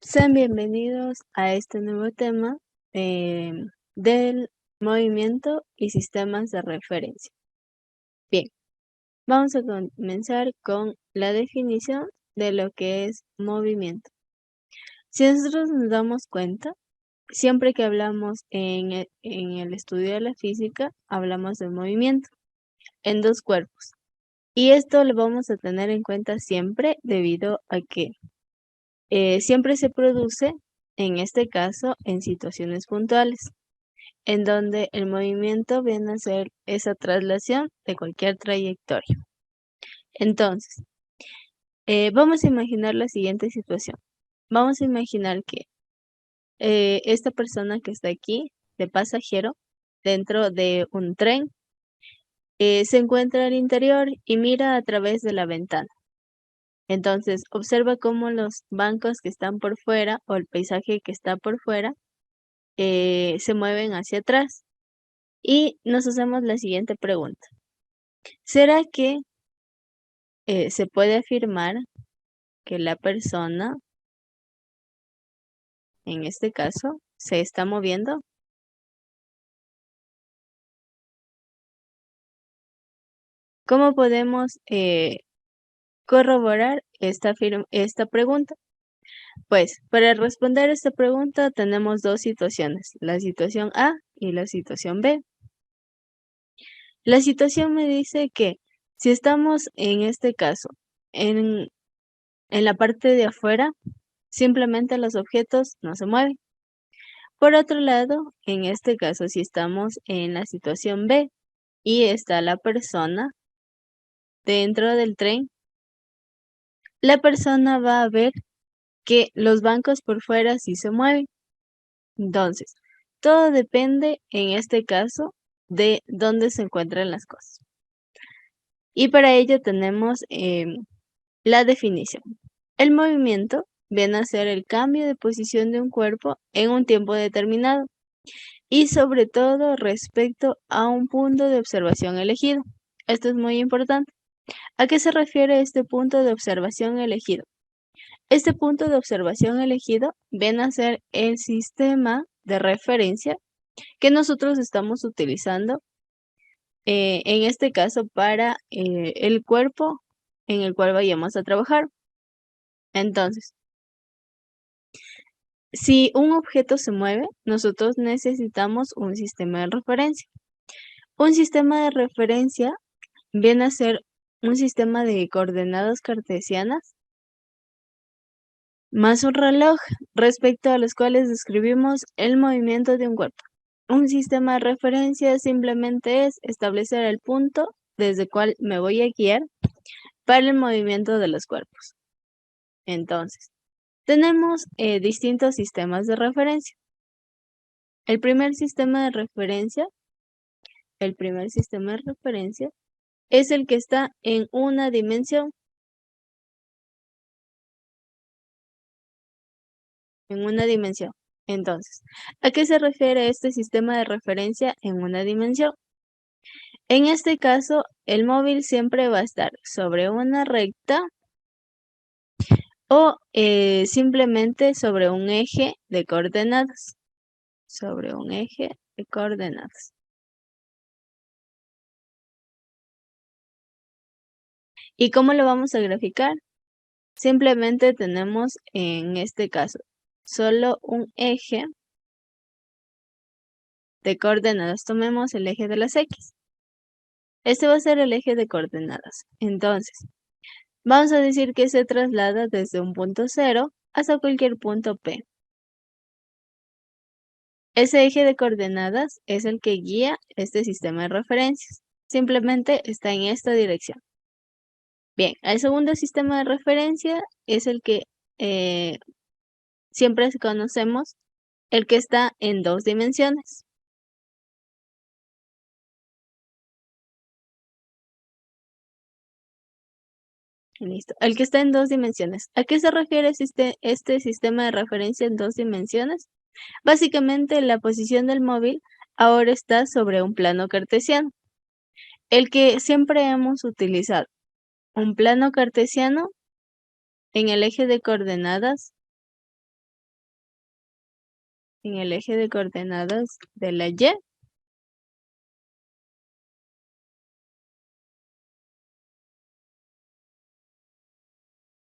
Sean bienvenidos a este nuevo tema del movimiento y sistemas de referencia. Bien, vamos a comenzar con la definición de lo que es movimiento. Si nosotros nos damos cuenta, siempre que hablamos en el estudio de la física, hablamos de movimiento en dos cuerpos. Y esto lo vamos a tener en cuenta siempre debido a que siempre se produce, en este caso, en situaciones puntuales, en donde el movimiento viene a ser esa traslación de cualquier trayectoria. Entonces, vamos a imaginar la siguiente situación. Vamos a imaginar que esta persona que está aquí, de pasajero, dentro de un tren, se encuentra al interior y mira a través de la ventana. Entonces, observa cómo los bancos que están por fuera o el paisaje que está por fuera se mueven hacia atrás. Y nos hacemos la siguiente pregunta. ¿Será que se puede afirmar que la persona, en este caso, se está moviendo? ¿Cómo podemos corroborar esta pregunta? Pues, para responder esta pregunta tenemos dos situaciones, la situación A y la situación B. La situación me dice que si estamos en este caso en la parte de afuera, simplemente los objetos no se mueven. Por otro lado, en este caso, si estamos en la situación B y está la persona dentro del tren, la persona va a ver que los bancos por fuera sí se mueven. Entonces, todo depende, en este caso, de dónde se encuentran las cosas. Y para ello tenemos la definición. El movimiento viene a ser el cambio de posición de un cuerpo en un tiempo determinado y sobre todo respecto a un punto de observación elegido. Esto es muy importante. ¿A qué se refiere este punto de observación elegido? Este punto de observación elegido viene a ser el sistema de referencia que nosotros estamos utilizando, en este caso para el cuerpo en el cual vayamos a trabajar. Entonces, si un objeto se mueve, nosotros necesitamos un sistema de referencia. Un sistema de referencia viene a ser un sistema de coordenadas cartesianas más un reloj respecto a los cuales describimos el movimiento de un cuerpo. Un sistema de referencia simplemente es establecer el punto desde el cual me voy a guiar para el movimiento de los cuerpos. Entonces, tenemos distintos sistemas de referencia. El primer sistema de referencia es el que está en una dimensión. Entonces, ¿a qué se refiere este sistema de referencia en una dimensión? En este caso, el móvil siempre va a estar sobre una recta o simplemente sobre un eje de coordenadas. Sobre un eje de coordenadas. ¿Y cómo lo vamos a graficar? Simplemente tenemos en este caso solo un eje de coordenadas. Tomemos el eje de las X. Este va a ser el eje de coordenadas. Entonces, vamos a decir que se traslada desde un punto 0 hasta cualquier punto P. Ese eje de coordenadas es el que guía este sistema de referencias. Simplemente está en esta dirección. Bien, el segundo sistema de referencia es el que siempre conocemos, el que está en dos dimensiones. Listo. El que está en dos dimensiones. ¿A qué se refiere este sistema de referencia en dos dimensiones? Básicamente, la posición del móvil ahora está sobre un plano cartesiano, el que siempre hemos utilizado. Un plano cartesiano en el eje de coordenadas en el eje de coordenadas de la Y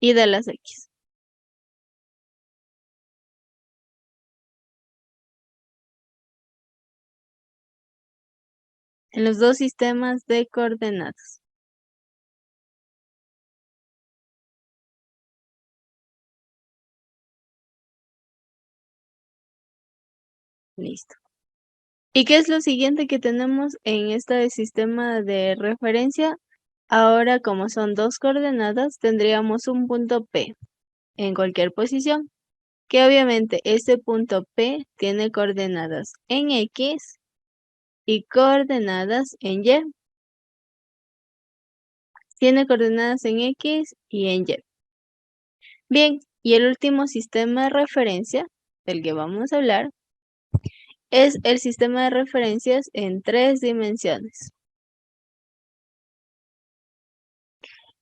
y de las X. En los dos sistemas de coordenadas. Listo. ¿Y qué es lo siguiente que tenemos en este sistema de referencia? Ahora, como son dos coordenadas, tendríamos un punto P en cualquier posición, que obviamente este punto P tiene coordenadas en X y coordenadas en Y. Tiene coordenadas en X y en Y. Bien, y el último sistema de referencia del que vamos a hablar es el sistema de referencias en 3 dimensiones.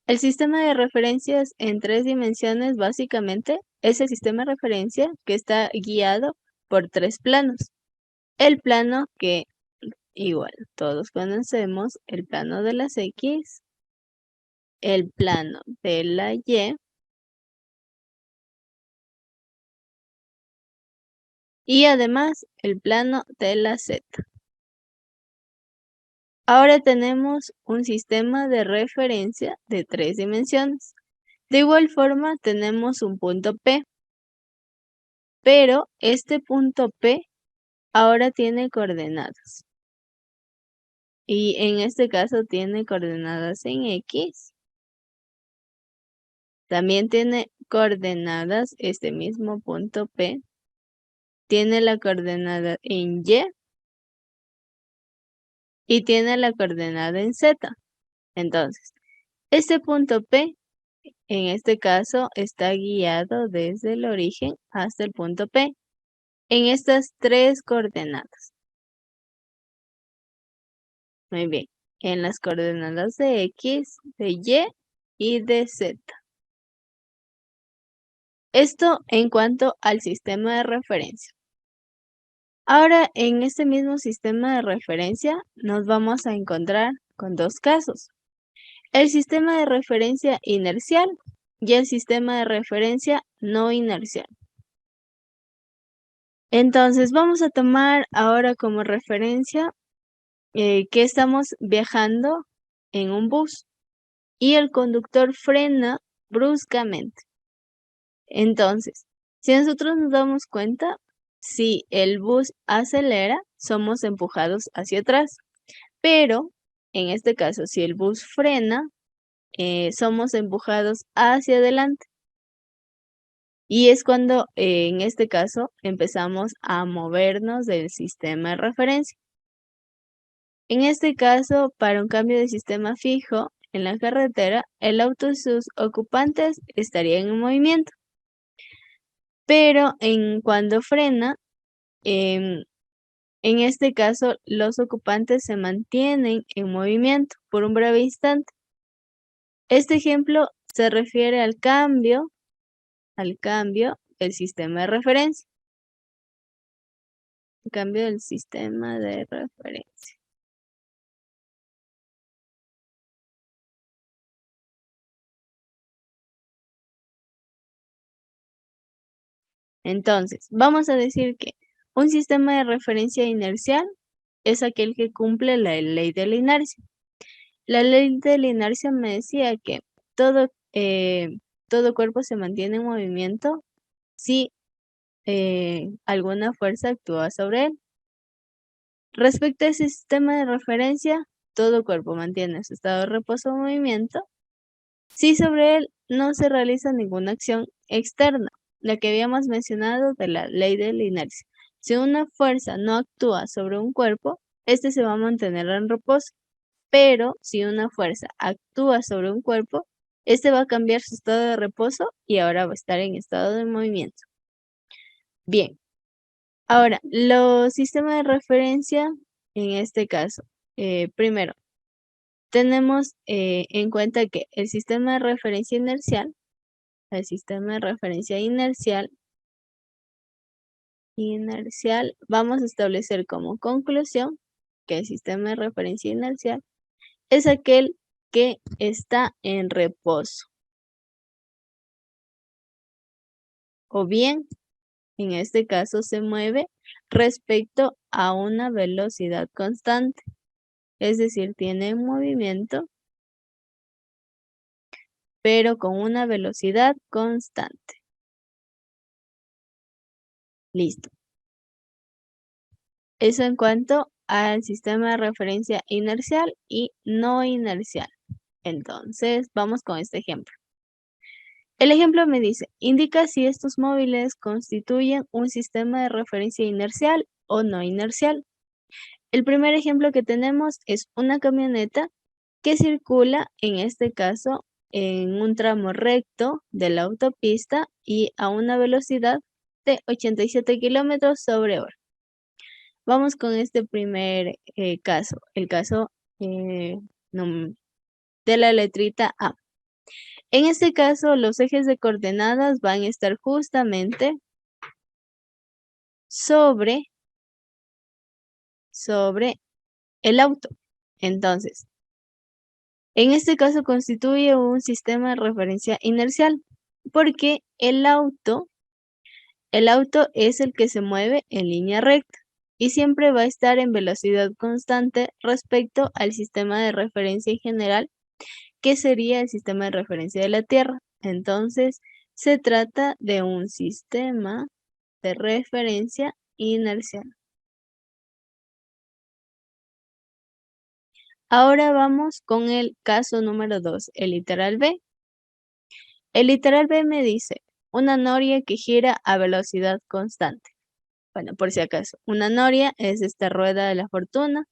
El sistema de referencias en 3 dimensiones básicamente es el sistema de referencia que está guiado por 3 planos. El plano que igual todos conocemos, el plano de las X, el plano de la y además el plano de la Z. Ahora tenemos un sistema de referencia de 3 dimensiones. De igual forma tenemos un punto P, pero este punto P ahora tiene coordenadas. Y en este caso tiene coordenadas en X. También tiene coordenadas este mismo punto P. Tiene la coordenada en y tiene la coordenada en Z. Entonces, este punto P, en este caso, está guiado desde el origen hasta el punto P, en estas 3 coordenadas. Muy bien, en las coordenadas de X, de Y de Z. Esto en cuanto al sistema de referencia. Ahora, en este mismo sistema de referencia, nos vamos a encontrar con 2 casos. El sistema de referencia inercial y el sistema de referencia no inercial. Entonces, vamos a tomar ahora como referencia que estamos viajando en un bus y el conductor frena bruscamente. Entonces, si nosotros nos damos cuenta, si el bus acelera, somos empujados hacia atrás, pero en este caso, si el bus frena, somos empujados hacia adelante. Y es cuando, en este caso, empezamos a movernos del sistema de referencia. En este caso, para un cambio de sistema fijo en la carretera, el auto y sus ocupantes estarían en movimiento. Pero cuando frena, en este caso, los ocupantes se mantienen en movimiento por un breve instante. Este ejemplo se refiere al cambio del sistema de referencia. Cambio del sistema de referencia. Entonces, vamos a decir que un sistema de referencia inercial es aquel que cumple la ley de la inercia. La ley de la inercia me decía que todo cuerpo se mantiene en movimiento si alguna fuerza actúa sobre él. Respecto a ese sistema de referencia, todo cuerpo mantiene su estado de reposo o movimiento si sobre él no se realiza ninguna acción externa, la que habíamos mencionado de la ley de la inercia. Si una fuerza no actúa sobre un cuerpo, este se va a mantener en reposo, pero si una fuerza actúa sobre un cuerpo, este va a cambiar su estado de reposo y ahora va a estar en estado de movimiento. Bien, ahora, los sistemas de referencia en este caso, primero, tenemos en cuenta que el sistema de referencia inercial inercial, vamos a establecer como conclusión que el sistema de referencia inercial es aquel que está en reposo. O bien, en este caso, se mueve respecto a una velocidad constante. Es decir, tiene movimiento, pero con una velocidad constante. Listo. Eso en cuanto al sistema de referencia inercial y no inercial. Entonces, vamos con este ejemplo. El ejemplo me dice, indica si estos móviles constituyen un sistema de referencia inercial o no inercial. El primer ejemplo que tenemos es una camioneta que circula, en este caso, en un tramo recto de la autopista y a una velocidad de 87 km/h. Vamos con este primer caso, el caso de la letrita A. En este caso, los ejes de coordenadas van a estar justamente sobre el auto. Entonces, en este caso constituye un sistema de referencia inercial, porque el auto es el que se mueve en línea recta y siempre va a estar en velocidad constante respecto al sistema de referencia en general, que sería el sistema de referencia de la Tierra. Entonces, se trata de un sistema de referencia inercial. Ahora vamos con el caso número 2, el literal B. El literal B me dice, una noria que gira a velocidad constante. Bueno, por si acaso, una noria es esta rueda de la fortuna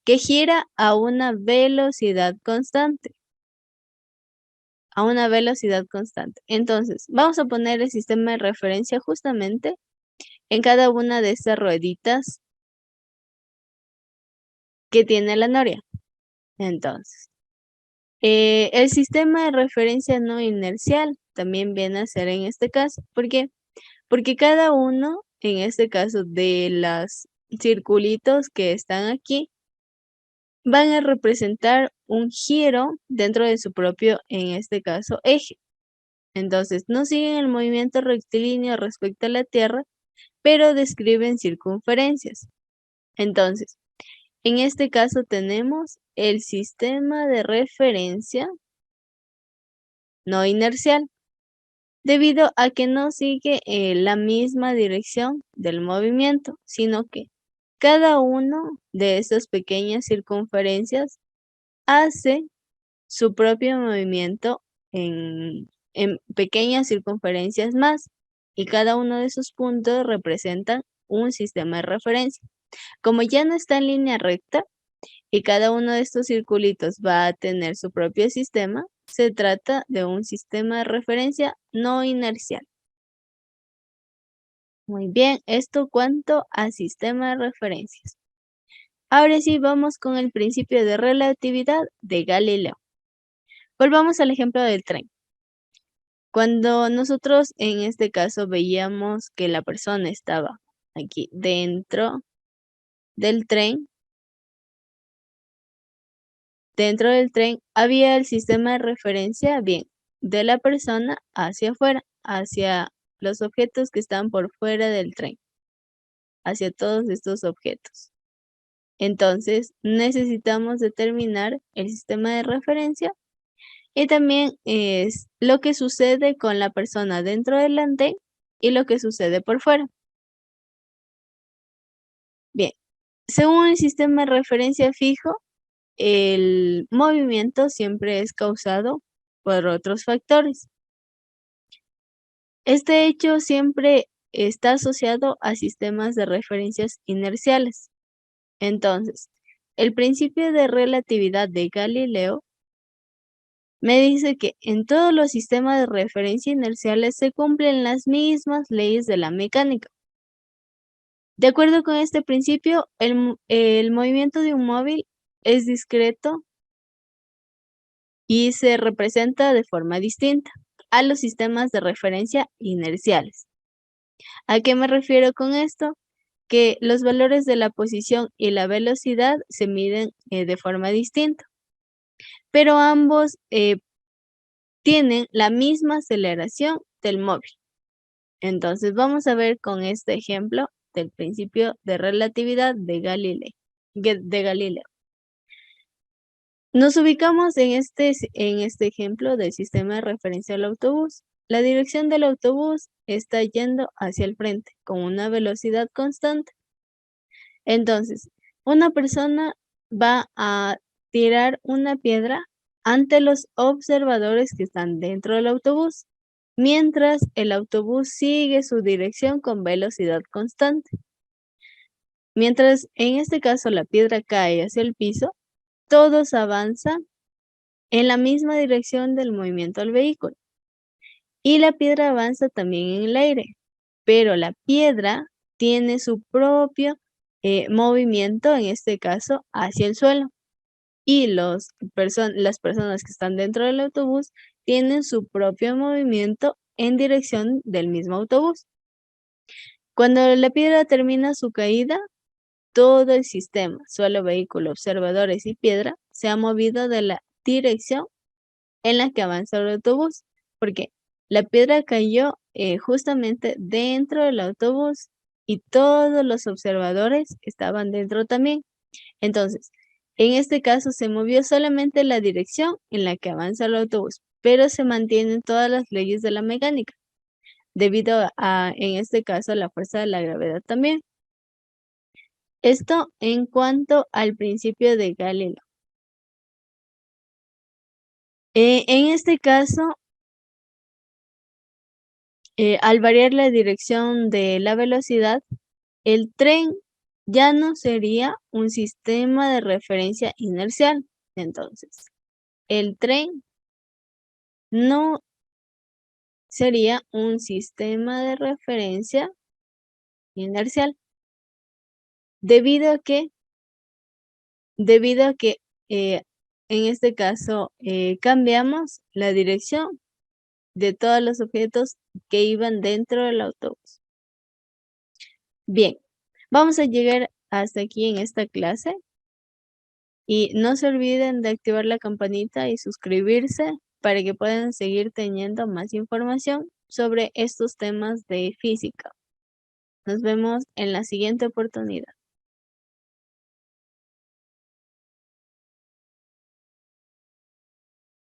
que gira a una velocidad constante. A una velocidad constante. Entonces, vamos a poner el sistema de referencia justamente en cada una de estas rueditas que tiene la noria. Entonces, el sistema de referencia no inercial también viene a ser en este caso. ¿Por qué? Porque cada uno, en este caso, de los circulitos que están aquí, van a representar un giro dentro de su propio, en este caso, eje. Entonces, no siguen el movimiento rectilíneo respecto a la Tierra, pero describen circunferencias. Entonces, en este caso tenemos el sistema de referencia no inercial, debido a que no sigue la misma dirección del movimiento, sino que cada uno de esas pequeñas circunferencias hace su propio movimiento en pequeñas circunferencias más, y cada uno de esos puntos representa un sistema de referencia. Como ya no está en línea recta y cada uno de estos circulitos va a tener su propio sistema, se trata de un sistema de referencia no inercial. Muy bien, esto cuanto a sistema de referencias. Ahora sí vamos con el principio de relatividad de Galileo. Volvamos al ejemplo del tren. Cuando nosotros en este caso veíamos que la persona estaba aquí dentro del tren, había el sistema de referencia bien de la persona hacia afuera, hacia los objetos que están por fuera del tren, hacia todos estos objetos. Entonces necesitamos determinar el sistema de referencia y también es lo que sucede con la persona dentro del andén y lo que sucede por fuera. Bien, según el sistema de referencia fijo, el movimiento siempre es causado por otros factores. Este hecho siempre está asociado a sistemas de referencias inerciales. Entonces, el principio de relatividad de Galileo me dice que en todos los sistemas de referencia inerciales se cumplen las mismas leyes de la mecánica. De acuerdo con este principio, el movimiento de un móvil es discreto y se representa de forma distinta a los sistemas de referencia inerciales. ¿A qué me refiero con esto? Que los valores de la posición y la velocidad se miden de forma distinta, pero ambos tienen la misma aceleración del móvil. Entonces vamos a ver con este ejemplo del principio de relatividad de Galileo. Nos ubicamos en este ejemplo del sistema de referencia al autobús. La dirección del autobús está yendo hacia el frente con una velocidad constante. Entonces, una persona va a tirar una piedra ante los observadores que están dentro del autobús, mientras el autobús sigue su dirección con velocidad constante. Mientras en este caso la piedra cae hacia el piso, todos avanzan en la misma dirección del movimiento del vehículo. Y la piedra avanza también en el aire, pero la piedra tiene su propio movimiento, en este caso, hacia el suelo. Y las personas que están dentro del autobús tienen su propio movimiento en dirección del mismo autobús. Cuando la piedra termina su caída, todo el sistema, suelo, vehículo, observadores y piedra, se ha movido de la dirección en la que avanza el autobús, porque la piedra cayó justamente dentro del autobús y todos los observadores estaban dentro también. Entonces, en este caso se movió solamente la dirección en la que avanza el autobús, pero se mantienen todas las leyes de la mecánica, debido a, en este caso, la fuerza de la gravedad también. Esto en cuanto al principio de Galileo. En este caso, al variar la dirección de la velocidad, el tren ya no sería un sistema de referencia inercial. Entonces, el tren no sería un sistema de referencia inercial, debido a que en este caso cambiamos la dirección de todos los objetos que iban dentro del autobús. Bien, vamos a llegar hasta aquí en esta clase y no se olviden de activar la campanita y suscribirse para que puedan seguir teniendo más información sobre estos temas de física. Nos vemos en la siguiente oportunidad.